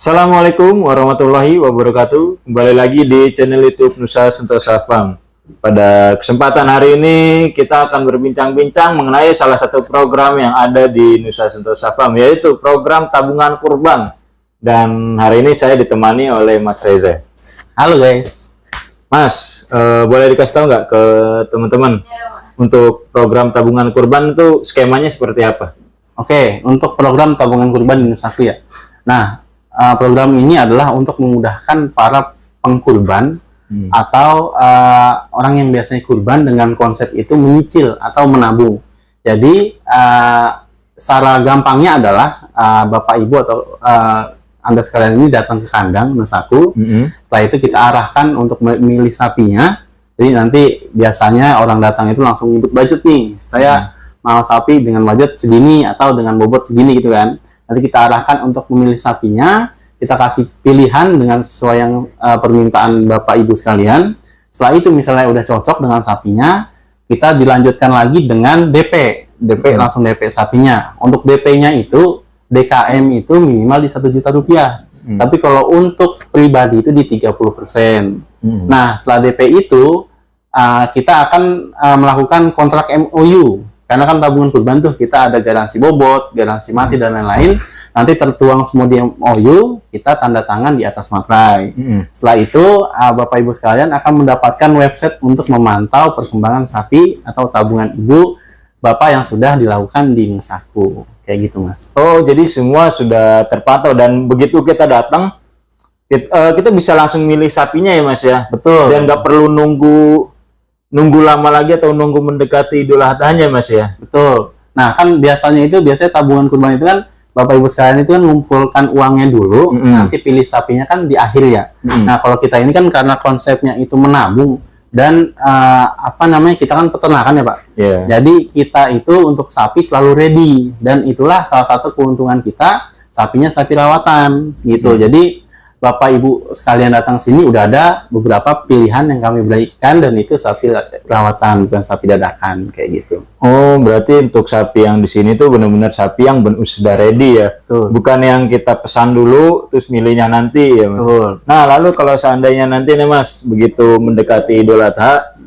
Assalamualaikum warahmatullahi wabarakatuh. Kembali lagi di channel YouTube Nusa Sentosa Farm. Pada kesempatan hari ini kita akan berbincang-bincang mengenai salah satu program yang ada di Nusa Sentosa Farm, yaitu program tabungan kurban. Dan hari ini saya ditemani oleh Mas Reza. Halo guys, Mas, boleh dikasih tahu nggak ke teman-teman untuk program tabungan kurban itu skemanya seperti apa? oke, untuk program tabungan kurban di Nusaku ya. Nah, program ini adalah untuk memudahkan para pengkurban atau orang yang biasanya kurban dengan konsep itu menyicil atau menabung. Jadi, secara gampangnya adalah Bapak Ibu atau Anda sekalian ini datang ke kandang Nusaku. Setelah itu kita arahkan untuk memilih sapinya. Jadi nanti biasanya orang datang itu langsung nyebut budget nih. Saya mau sapi dengan budget segini atau dengan bobot segini gitu kan. Nanti kita arahkan untuk memilih sapinya, kita kasih pilihan dengan sesuai yang permintaan Bapak Ibu sekalian. Setelah itu misalnya udah cocok dengan sapinya, kita dilanjutkan lagi dengan DP. Langsung DP sapinya. Untuk DP-nya itu, DKM itu minimal di 1 juta rupiah. Tapi kalau untuk pribadi itu di 30%. Nah, setelah DP itu, kita akan melakukan kontrak MOU. Karena kan tabungan kurban tuh kita ada garansi bobot, garansi mati, dan lain-lain. Nanti tertuang semua di MOU, kita tanda tangan di atas materai. Setelah itu, Bapak Ibu sekalian akan mendapatkan website untuk memantau perkembangan sapi atau tabungan ibu Bapak yang sudah dilakukan di Nusaku. Kayak gitu, Mas. Oh, jadi semua sudah terpantau dan begitu kita datang, kita bisa langsung milih sapinya ya, Mas ya? Betul. Dan nggak perlu nunggu lama lagi atau nunggu mendekati Idul Adhanya, Mas ya? Betul. Nah, kan biasanya tabungan kurban itu kan Bapak Ibu sekalian itu kan mengumpulkan uangnya dulu, nanti pilih sapinya kan di akhir ya. Nah, kalau kita ini kan karena konsepnya itu menabung dan kita kan peternakan ya Pak. Yeah. Jadi kita itu untuk sapi selalu ready dan itulah salah satu keuntungan kita, sapinya sapi rawatan gitu. Jadi Bapak Ibu sekalian datang sini udah ada beberapa pilihan yang kami berikan dan itu sapi rawatan bukan sapi dadakan kayak gitu. Oh, berarti untuk sapi yang di sini tuh benar-benar sapi yang sudah ready ya. Betul. Bukan yang kita pesan dulu terus milihnya nanti ya, Mas. Betul. Nah, lalu kalau seandainya nanti nih Mas, begitu mendekati Idul Adha,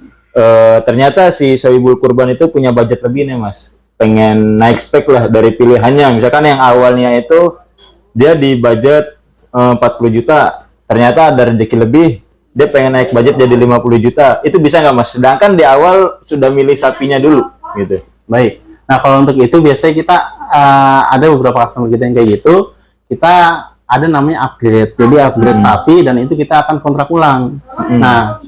ternyata si Sohibul Kurban itu punya budget lebih nih Mas. Pengen naik spek lah dari pilihannya. Misalkan yang awalnya itu dia di budget 40 juta, ternyata ada rezeki lebih, dia pengen naik budget jadi 50 juta, itu bisa nggak Mas? Sedangkan di awal sudah milih sapinya dulu, gitu. Baik. Nah, kalau untuk itu biasanya kita ada beberapa customer kita yang kayak gitu, kita ada namanya upgrade, jadi upgrade sapi dan itu kita akan kontrak ulang. Nah,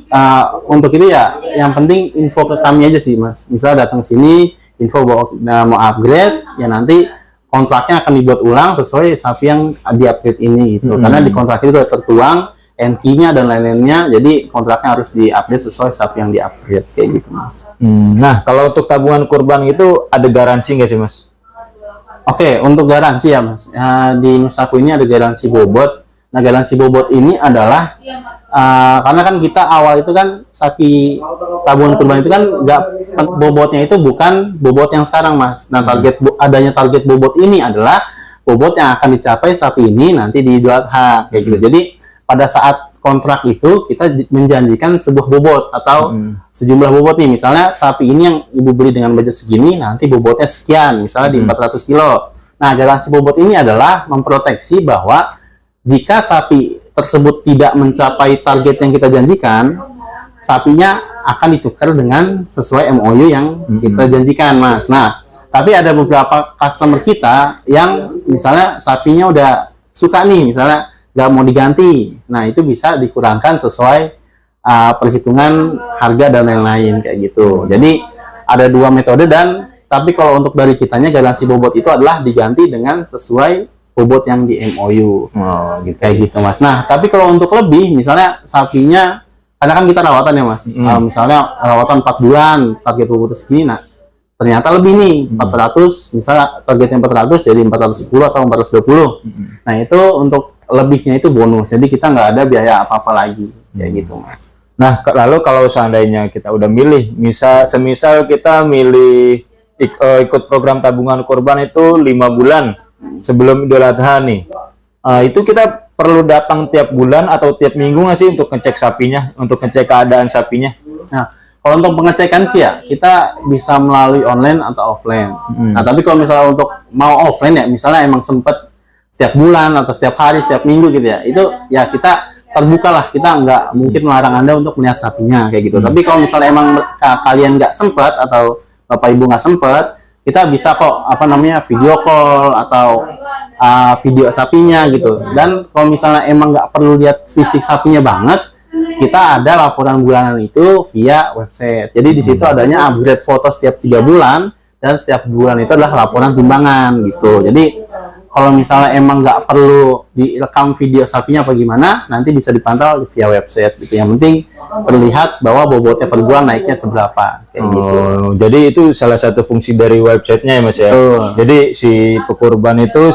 untuk itu ya, yang penting info ke kami aja sih Mas. Misalnya datang sini, info bahwa mau upgrade, ya nanti kontraknya akan dibuat ulang sesuai sapi yang di-upgrade ini gitu. Karena di kontrak itu sudah tertuang NQ-nya dan lain-lainnya, jadi kontraknya harus di-update sesuai sapi yang di-upgrade kayak gitu, Mas. Nah, kalau untuk tabungan kurban itu ada garansi nggak sih, Mas? Oke, untuk garansi ya, Mas. Di Nusaku ini ada garansi bobot. Nah, garansi bobot ini adalah karena kan kita awal itu kan sapi tabungan kurban itu kan bobotnya itu bukan bobot yang sekarang Mas. Nah, adanya target bobot ini adalah bobot yang akan dicapai sapi ini nanti di Idul Adha kayak gitu. Jadi pada saat kontrak itu kita menjanjikan sebuah bobot atau sejumlah bobot nih. Misalnya sapi ini yang ibu beli dengan budget segini nanti bobotnya sekian, misalnya di 400 kilo. Nah, garansi bobot ini adalah memproteksi bahwa jika sapi tersebut tidak mencapai target yang kita janjikan, sapinya akan ditukar dengan sesuai MOU yang kita janjikan, Mas. Nah, tapi ada beberapa customer kita yang misalnya sapinya udah suka nih, misalnya nggak mau diganti. Nah, itu bisa dikurangkan sesuai perhitungan harga dan lain-lain kayak gitu. Jadi ada dua metode tapi kalau untuk dari kitanya garansi bobot itu adalah diganti dengan sesuai bobot yang di MOU. Gitu. Kayak gitu, Mas. Nah, tapi kalau untuk lebih, misalnya sapinya, karena kan kita rawatan ya, Mas. Misalnya rawatan 4 bulan, target bobotnya segini, nah ternyata lebih nih, 400, misalnya targetnya 400, jadi 410 atau 420. Nah, itu untuk lebihnya itu bonus, jadi kita nggak ada biaya apa-apa lagi. Kayak gitu, Mas. Nah, lalu kalau seandainya kita udah milih, semisal kita milih ikut program tabungan kurban itu 5 bulan sebelum Idul Adha nih, itu kita perlu datang tiap bulan atau tiap minggu nggak sih untuk ngecek sapinya, untuk ngecek keadaan sapinya? Nah, kalau untuk pengecekan sih ya, kita bisa melalui online atau offline. Nah, tapi kalau misalnya untuk mau offline ya, misalnya emang sempet setiap bulan atau setiap hari, setiap minggu gitu ya, itu ya kita terbuka lah, kita nggak mungkin melarang Anda untuk melihat sapinya kayak gitu. Tapi kalau misalnya emang kalian nggak sempat atau Bapak Ibu nggak sempat, kita bisa kok video call atau video sapinya gitu. Dan kalau misalnya emang nggak perlu lihat fisik sapinya banget, kita ada laporan bulanan itu via website. Jadi di situ adanya upgrade foto setiap 3 bulan dan setiap bulan itu adalah laporan timbangan gitu. Jadi kalau misalnya emang nggak perlu direkam video sapinya apa gimana, nanti bisa dipantau via website gitu. Yang penting terlihat bahwa bobotnya per bulan naiknya seberapa kayak gitu. Jadi itu salah satu fungsi dari websitenya ya Mas ya. Jadi si pekurban itu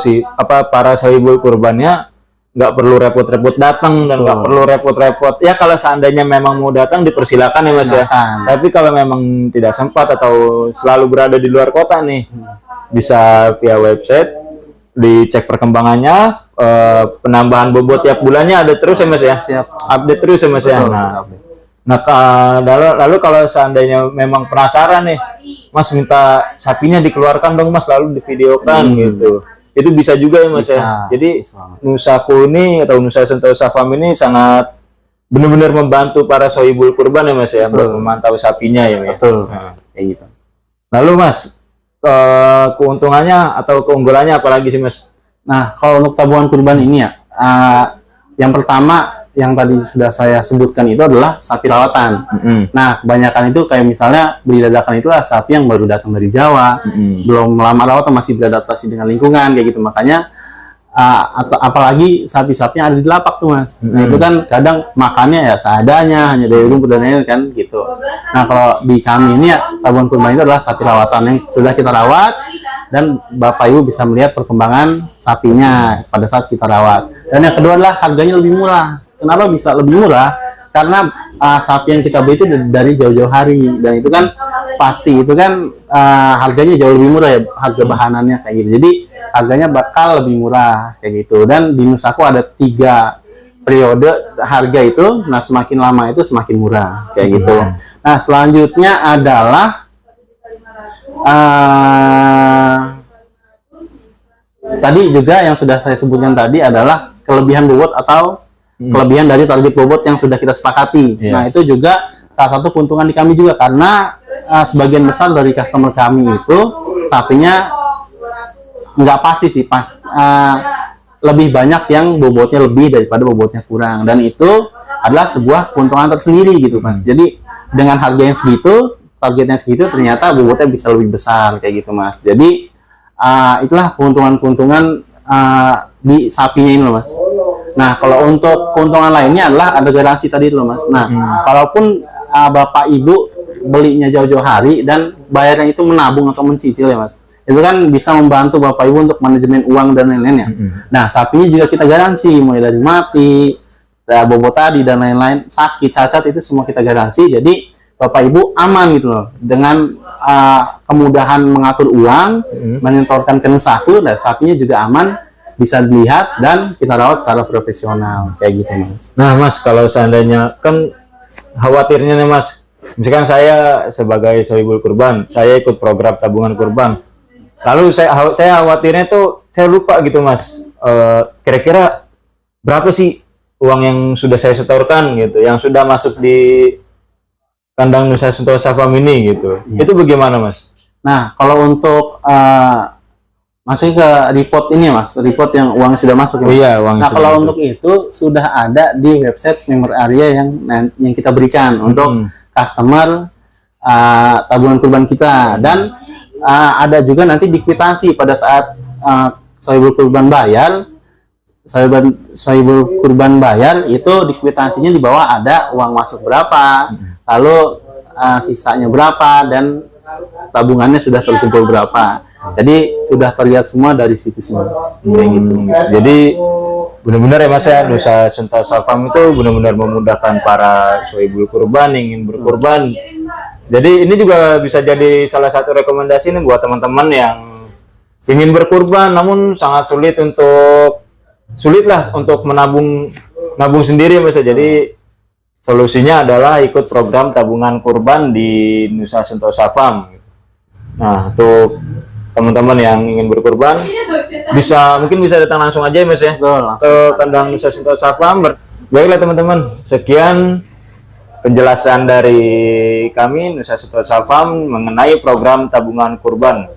para sahibul kurbannya nggak perlu repot-repot datang dan nggak perlu repot-repot. Ya kalau seandainya memang mau datang dipersilakan ya Mas ya. Tapi kalau memang tidak sempat atau selalu berada di luar kota nih, bisa via website dicek perkembangannya, penambahan bobot tiap bulannya ada terus ya Mas ya. Update terus ya Mas ya. Lalu kalau seandainya memang penasaran nih, Mas minta sapinya dikeluarkan dong Mas, lalu divideokan gitu. Itu bisa juga ya Mas ya. Jadi Nusaku ini atau Nusa Sentosa Farm ini sangat benar-benar membantu para sohibul kurban ya Mas ya, untuk memantau sapinya ya Mas. Kayak gitu. Lalu Mas, keuntungannya atau keunggulannya apalagi sih Mas? Nah, kalau untuk tabungan kurban ini ya, yang pertama yang tadi sudah saya sebutkan itu adalah sapi rawatan. Nah, kebanyakan itu kayak misalnya beli dadakan itu sapi yang baru datang dari Jawa, belum lama rawatan, masih beradaptasi dengan lingkungan kayak gitu. Makanya atau apalagi sapi-sapi yang ada di lapak tuh Mas. Nah, itu kan kadang makannya ya seadanya, hanya dari rumput dan lain-lain kan gitu. Nah, kalau di kami ini ya, tabungan kurban itu adalah sapi rawatan yang sudah kita rawat dan Bapak Ibu bisa melihat perkembangan sapinya pada saat kita rawat. Dan yang kedua adalah harganya lebih murah. Kenapa bisa lebih murah? Karena sapi yang kita beli itu dari jauh-jauh hari, dan itu kan pasti itu kan harganya jauh lebih murah ya, harga bahanannya kayak gitu. Jadi harganya bakal lebih murah kayak gitu. Dan di Nusaku ada 3 periode harga itu. Nah, semakin lama itu semakin murah kayak gitu. Nah, selanjutnya adalah tadi juga yang sudah saya sebutkan tadi adalah kelebihan bobot atau kelebihan dari target bobot yang sudah kita sepakati. Nah, itu juga salah satu keuntungan di kami juga, karena sebagian besar dari customer kami itu sapinya nggak pasti sih, lebih banyak yang bobotnya lebih daripada bobotnya kurang, dan itu adalah sebuah keuntungan tersendiri gitu Mas. Jadi dengan harga yang segitu, targetnya segitu, ternyata bobotnya bisa lebih besar kayak gitu Mas. Jadi itulah keuntungan-keuntungan di sapinya ini loh Mas. Nah, kalau untuk keuntungan lainnya adalah ada garansi tadi loh Mas. Nah, kalaupun Bapak Ibu belinya jauh-jauh hari dan bayarnya itu menabung atau mencicil ya Mas, itu kan bisa membantu Bapak Ibu untuk manajemen uang dan lain-lain ya. Nah, sapinya juga kita garansi, mulai dari mati, bobot tadi dan lain-lain, sakit, cacat, itu semua kita garansi. Jadi Bapak Ibu aman gitu loh, dengan kemudahan mengatur uang, menyetorkan ke Nusaku, dan sapinya juga aman, bisa dilihat dan kita rawat secara profesional kayak gitu Mas. Nah Mas, kalau seandainya kan khawatirnya nih Mas, misalkan saya sebagai sohibul kurban, saya ikut program tabungan kurban, lalu saya khawatirnya tuh saya lupa gitu Mas, kira-kira berapa sih uang yang sudah saya setorkan gitu, yang sudah masuk di kandang Nusa Sentosa Farm ini gitu. Itu bagaimana Mas? Nah, kalau untuk masuk ke report ini Mas, report yang uang sudah masuk ya. Iya, uang. Nah, kalau untuk itu sudah ada di website member area yang kita berikan untuk customer tabungan kurban kita, dan ada juga nanti di kwitansi pada saat sohibul kurban bayar, sohibul kurban bayar itu di kwitansinya di bawah ada uang masuk berapa, lalu sisanya berapa, dan tabungannya sudah terkumpul berapa. Jadi sudah terlihat semua dari situ semua. Kayak gitu. Jadi benar-benar ya Mas ya, Nusa Sentosa Farm itu benar-benar memudahkan para sohibul kurban yang ingin berkurban. Jadi ini juga bisa jadi salah satu rekomendasi nih buat teman-teman yang ingin berkurban namun sangat sulit untuk sulit lah untuk nabung sendiri Mas. Jadi solusinya adalah ikut program tabungan kurban di Nusa Sentosa Farm. Nah, untuk teman-teman yang ingin berkurban mungkin bisa datang langsung aja Mas ya. Betul, langsung. Ke kandang Nusa Sentosa Farm. Baiklah teman-teman, sekian penjelasan dari kami Nusa Sentosa Farm mengenai program tabungan kurban.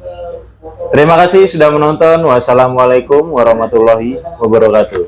Terima kasih sudah menonton. Wassalamualaikum warahmatullahi wabarakatuh.